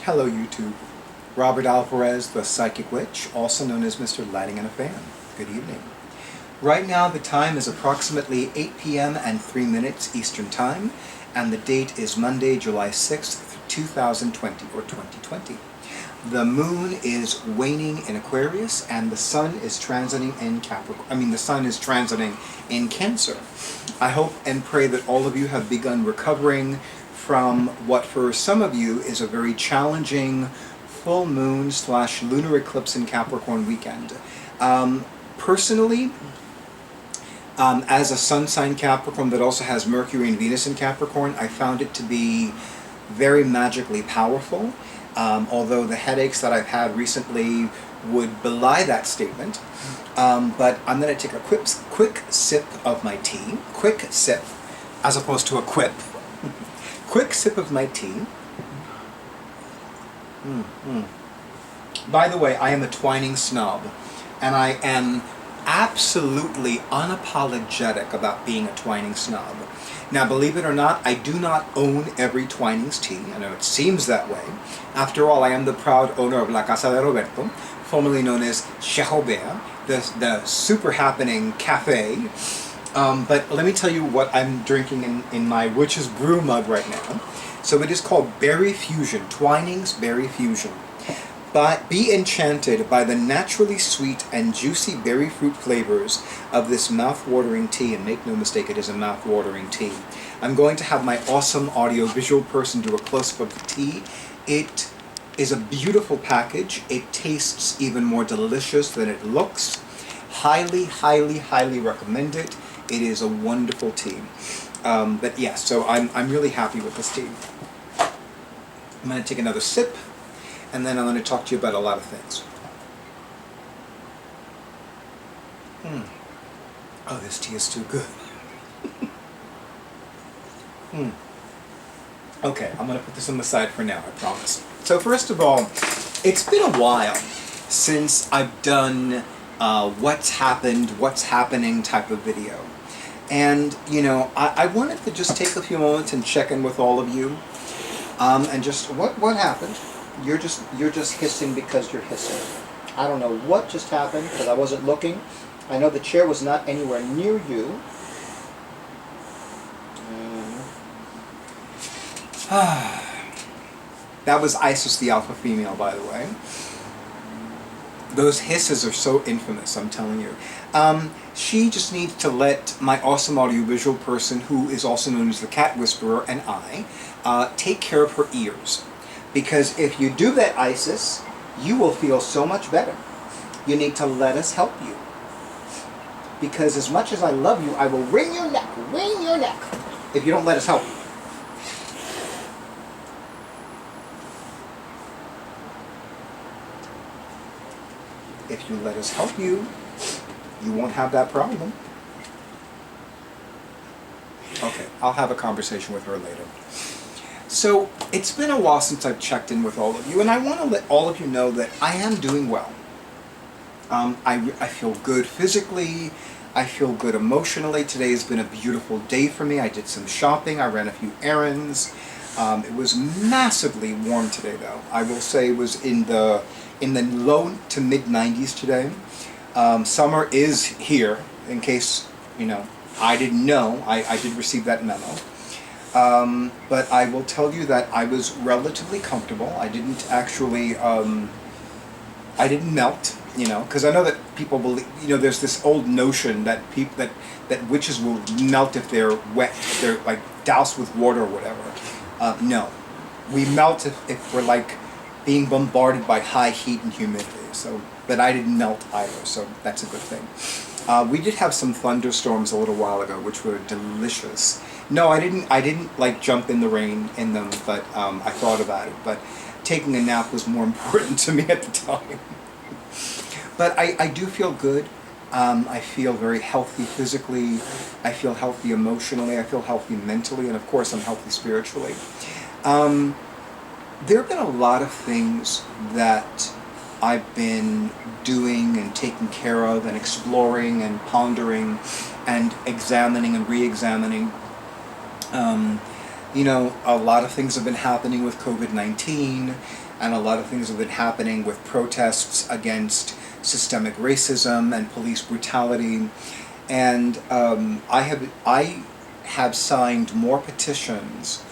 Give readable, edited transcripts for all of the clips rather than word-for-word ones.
Hello YouTube. Robert Alvarez, the Psychic Witch, also known as Mr. Lighting and a Fan. Good evening. Right now the time is approximately 8 p.m. and 3 minutes Eastern Time, and the date is Monday, July 6th, 2020, or 2020. The moon is waning in Aquarius, and the sun is transiting in the sun is transiting in Cancer. I hope and pray that all of you have begun recovering from what for some of you is a very challenging full moon / lunar eclipse in Capricorn weekend. Personally, as a sun sign Capricorn that also has Mercury and Venus in Capricorn, I found it to be very magically powerful, although the headaches that I've had recently would belie that statement. But I'm going to take a quick sip of my tea. Quick sip, as opposed to a quip. Quick sip of my tea. By the way, I am a twining snob, and I am absolutely unapologetic about being a twining snob. Now, believe it or not, I do not own every Twinings tea. I know it seems that way. After all, I am the proud owner of La Casa de Roberto, formerly known as Chez Robert, the super happening cafe. But let me tell you what I'm drinking in my witch's brew mug right now. So it is called Berry Fusion, Twinings Berry Fusion. But be enchanted by the naturally sweet and juicy berry fruit flavors of this mouth-watering tea, and make no mistake, it is a mouth-watering tea. I'm going to have my awesome audio-visual person do a close-up of the tea. It is a beautiful package. It tastes even more delicious than it looks. Highly, highly, highly recommend it. It is a wonderful tea. But yeah, so I'm really happy with this tea. I'm going to take another sip, and then I'm going to talk to you about a lot of things. Oh, this tea is too good. Okay, I'm going to put this on the side for now, I promise. So first of all, it's been a while since I've done what's happened, what's happening type of video. And, you know, I wanted to just take a few moments and check in with all of you. And just, what happened? You're just hissing because you're hissing. I don't know what just happened because I wasn't looking. I know the chair was not anywhere near you. That was Isis the alpha female, by the way. Those hisses are so infamous, I'm telling you. She just needs to let my awesome audiovisual person, who is also known as the Cat Whisperer, and I, take care of her ears. Because if you do that, Isis, you will feel so much better. You need to let us help you. Because as much as I love you, I will wring your neck, if you don't let us help you. If you let us help you, you won't have that problem. Okay, I'll have a conversation with her later. So, it's been a while since I've checked in with all of you, and I want to let all of you know that I am doing well. I feel good physically, I feel good emotionally. Today has been a beautiful day for me. I did some shopping, I ran a few errands. It was massively warm today, though. I will say it was in the low to mid 90s today. Summer is here, in case, you know, I didn't know. I did receive that memo. But I will tell you that I was relatively comfortable. I didn't actually, I didn't melt, you know, because I know that people believe, you know, there's this old notion that that witches will melt if they're wet, if they're like doused with water or whatever. No. We melt if we're like being bombarded by high heat and humidity. So, but I didn't melt either, so that's a good thing. We did have some thunderstorms a little while ago, which were delicious. No, I didn't like jump in the rain in them, but I thought about it. But taking a nap was more important to me at the time. But I do feel good. I feel very healthy physically. I feel healthy emotionally. I feel healthy mentally, and of course, I'm healthy spiritually. There have been a lot of things that I've been doing and taking care of and exploring and pondering and examining and re-examining You know, a lot of things have been happening with COVID-19, and a lot of things have been happening with protests against systemic racism and police brutality. And I have signed more petitions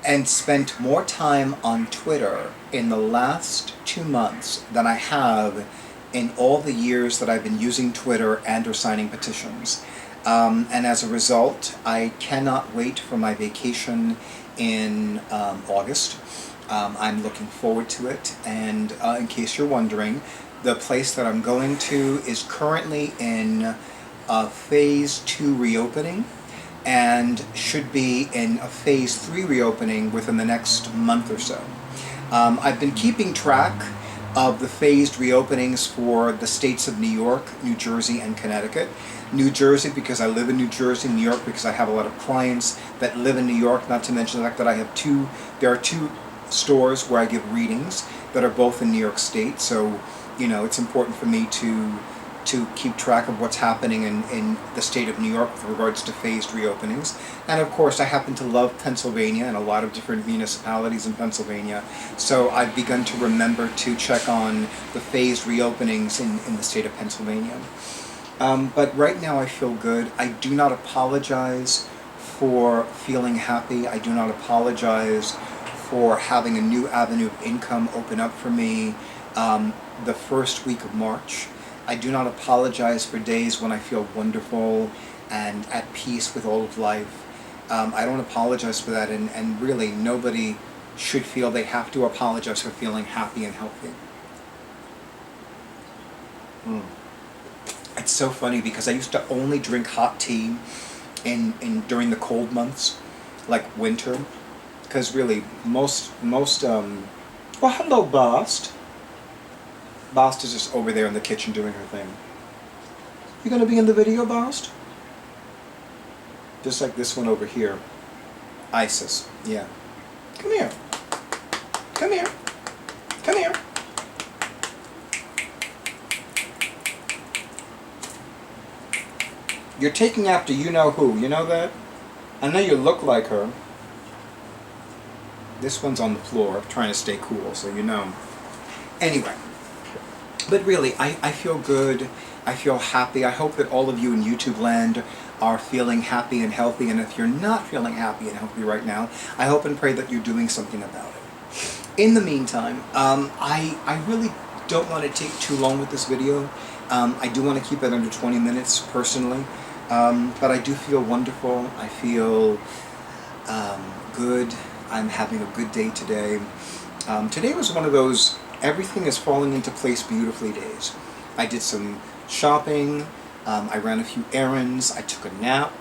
and spent more time on Twitter in the last 2 months than I have in all the years that I've been using Twitter and or signing petitions. And as a result, I cannot wait for my vacation in August. I'm looking forward to it, and in case you're wondering, the place that I'm going to is currently in phase 2 reopening, and should be in a phase 3 reopening within the next month or so. I've been keeping track of the phased reopenings for the states of New York, New Jersey, and Connecticut. New Jersey because I live in New Jersey, New York because I have a lot of clients that live in New York, not to mention the fact that there are two stores where I give readings that are both in New York State, so you know it's important for me to keep track of what's happening in the state of New York with regards to phased reopenings. And of course I happen to love Pennsylvania and a lot of different municipalities in Pennsylvania, so I've begun to remember to check on the phased reopenings in the state of Pennsylvania. But right now I feel good. I do not apologize for feeling happy. I do not apologize for having a new avenue of income open up for me the first week of March. I do not apologize for days when I feel wonderful and at peace with all of life. I don't apologize for that, and really nobody should feel they have to apologize for feeling happy and healthy. It's so funny because I used to only drink hot tea during the cold months, like winter, because really most well, hello, Bast. Bast is just over there in the kitchen doing her thing. You gonna be in the video, Bast? Just like this one over here. Isis, yeah. Come here. Come here. Come here. You're taking after you-know-who, you know that? I know you look like her. This one's on the floor, trying to stay cool, so you know. Anyway. But really, I feel good, I feel happy. I hope that all of you in YouTube land are feeling happy and healthy, and if you're not feeling happy and healthy right now, I hope and pray that you're doing something about it. In the meantime, I really don't want to take too long with this video. I do want to keep it under 20 minutes, personally, but I do feel wonderful. I feel good. I'm having a good day today. Today was one of those everything is falling into place beautifully days. I did some shopping, I ran a few errands, I took a nap,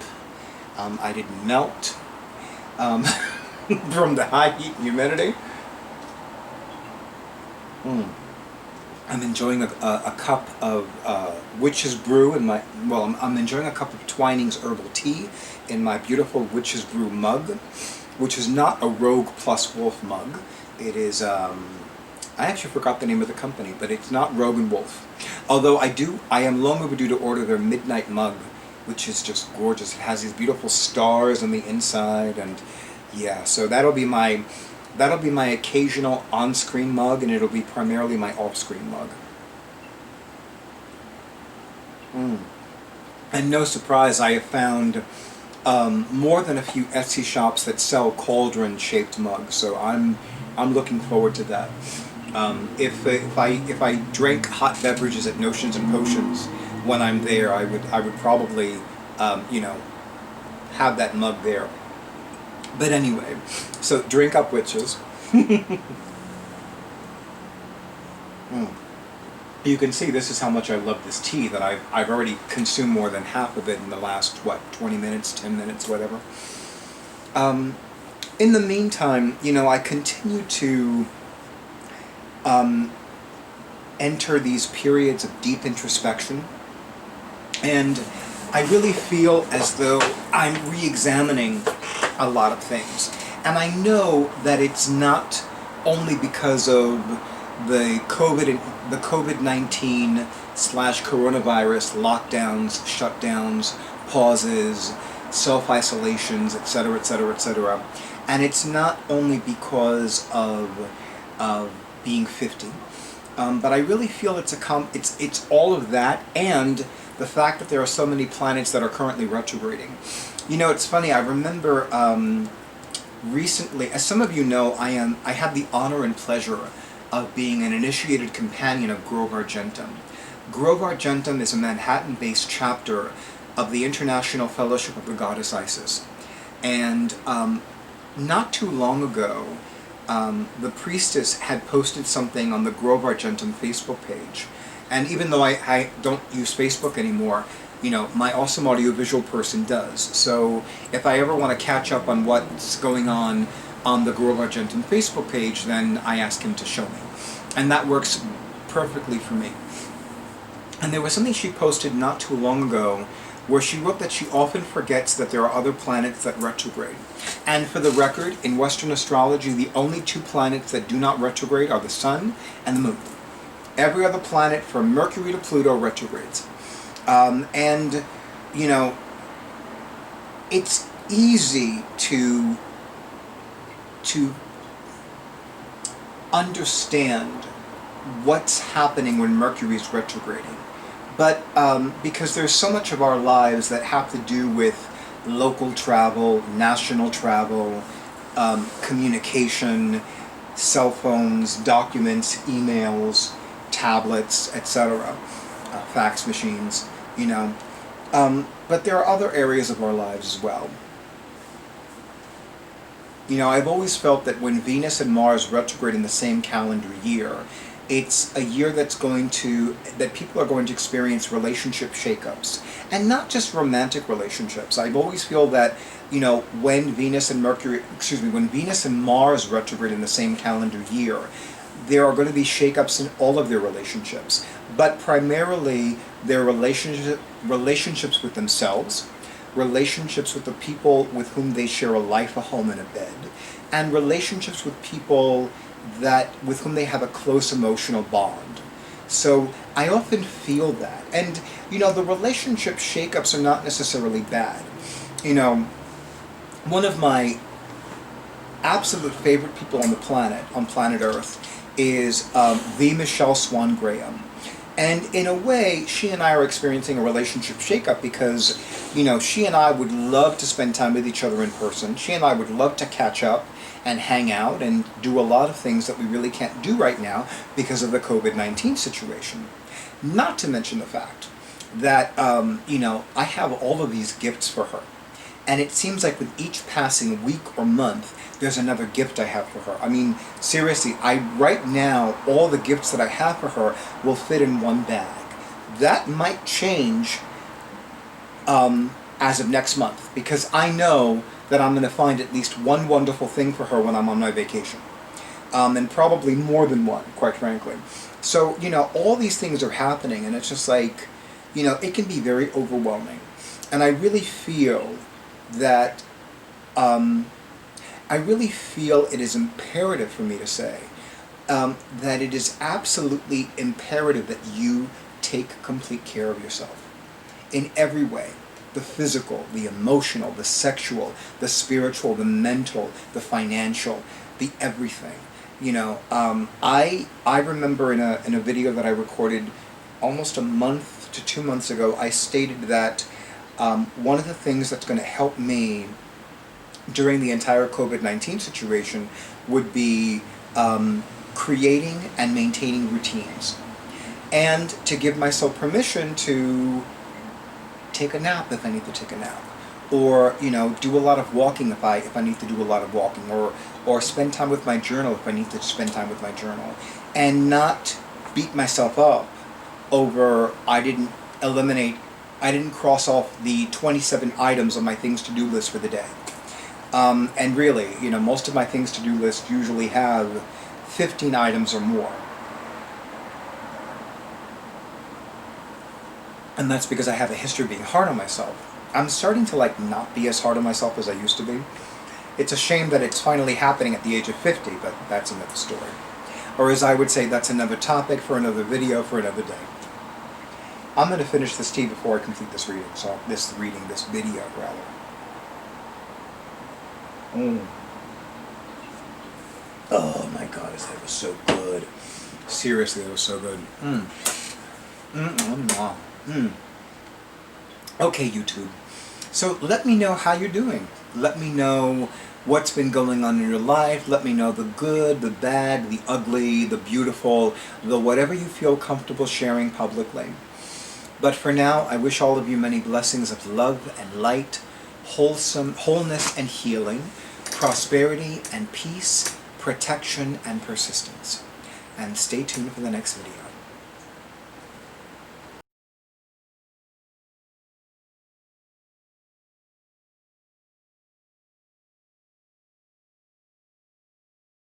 I didn't melt from the high heat and humidity. I'm enjoying a cup of Witch's Brew in my, well, I'm enjoying a cup of Twining's Herbal Tea in my beautiful Witch's Brew mug, which is not a Rogue Plus Wolf mug. It is, I actually forgot the name of the company, but it's not Rogue and Wolf. Although I am long overdue to order their Midnight mug, which is just gorgeous. It has these beautiful stars on the inside, and yeah, so that'll be my occasional on-screen mug, and it'll be primarily my off-screen mug. And no surprise, I have found more than a few Etsy shops that sell cauldron-shaped mugs, so I'm looking forward to that. If I drank hot beverages at Notions and Potions when I'm there, I would probably you know, have that mug there. But anyway, so drink up, witches. You can see this is how much I love this tea, that I've already consumed more than half of it in the last, what, 20 minutes, 10 minutes, whatever. In the meantime, you know, I continue to enter these periods of deep introspection, and I really feel as though I'm re-examining a lot of things. And I know that it's not only because of the COVID-19 / coronavirus lockdowns, shutdowns, pauses, self-isolations, etc., etc., etc. And it's not only because of being 50, but I really feel it's all of that, and the fact that there are so many planets that are currently retrograding. You know, it's funny. I remember recently, as some of you know, I have the honor and pleasure of being an initiated companion of Grove Argentum. Grove Argentum is a Manhattan-based chapter of the International Fellowship of the Goddess Isis. And not too long ago, the priestess had posted something on the Grove Argentum Facebook page. And even though I don't use Facebook anymore, you know, my awesome audiovisual person does. So if I ever want to catch up on what's going on the Grove Argentum Facebook page, then I ask him to show me. And that works perfectly for me. And there was something she posted not too long ago where she wrote that she often forgets that there are other planets that retrograde. And for the record, in Western astrology, the only two planets that do not retrograde are the Sun and the Moon. Every other planet, from Mercury to Pluto, retrogrades. And, you know, it's easy to understand what's happening when Mercury is retrograding. But because there's so much of our lives that have to do with local travel, national travel, communication, cell phones, documents, emails, tablets, etc., fax machines, you know. But there are other areas of our lives as well. You know, I've always felt that when Venus and Mars retrograde in the same calendar year, it's a year that people are going to experience relationship shakeups. And not just romantic relationships. I've always feel that, you know, when Venus and Mars retrograde in the same calendar year, there are going to be shakeups in all of their relationships. But primarily, their relationships with themselves, relationships with the people with whom they share a life, a home, and a bed, and relationships with people with whom they have a close emotional bond. So I often feel that. And, you know, the relationship shakeups are not necessarily bad. You know, one of my absolute favorite people on planet Earth, is the Michelle Swan Graham. And in a way, she and I are experiencing a relationship shakeup because, you know, she and I would love to spend time with each other in person. She and I would love to catch up and hang out and do a lot of things that we really can't do right now because of the COVID-19 situation. Not to mention the fact that, you know, I have all of these gifts for her. And it seems like with each passing week or month, there's another gift I have for her. I mean, seriously, right now, all the gifts that I have for her will fit in one bag. That might change as of next month, because I know that I'm going to find at least one wonderful thing for her when I'm on my vacation. And probably more than one, quite frankly. So, you know, all these things are happening, and it's just like, you know, it can be very overwhelming. And I really feel that it is imperative for me to say that it is absolutely imperative that you take complete care of yourself in every way. The physical, the emotional, the sexual, the spiritual, the mental, the financial, the everything. You know, I remember in a video that I recorded almost a month to 2 months ago, I stated that one of the things that's going to help me during the entire COVID-19 situation would be creating and maintaining routines, and to give myself permission to take a nap if I need to take a nap, or, you know, do a lot of walking if I need to do a lot of walking, or spend time with my journal if I need to spend time with my journal, and not beat myself up over I didn't cross off the 27 items on my things to do list for the day. And really, you know, most of my things to do list usually have 15 items or more. And that's because I have a history of being hard on myself. I'm starting to, like, not be as hard on myself as I used to be. It's a shame that it's finally happening at the age of 50, but that's another story. Or as I would say, that's another topic for another video for another day. I'm going to finish this tea before I complete this reading, this video, rather. Mm. Oh my God, that was so good. Seriously, that was so good. Okay, YouTube. So let me know how you're doing. Let me know what's been going on in your life. Let me know the good, the bad, the ugly, the beautiful, the whatever you feel comfortable sharing publicly. But for now, I wish all of you many blessings of love and light, wholeness and healing, prosperity and peace, protection and persistence. And stay tuned for the next video.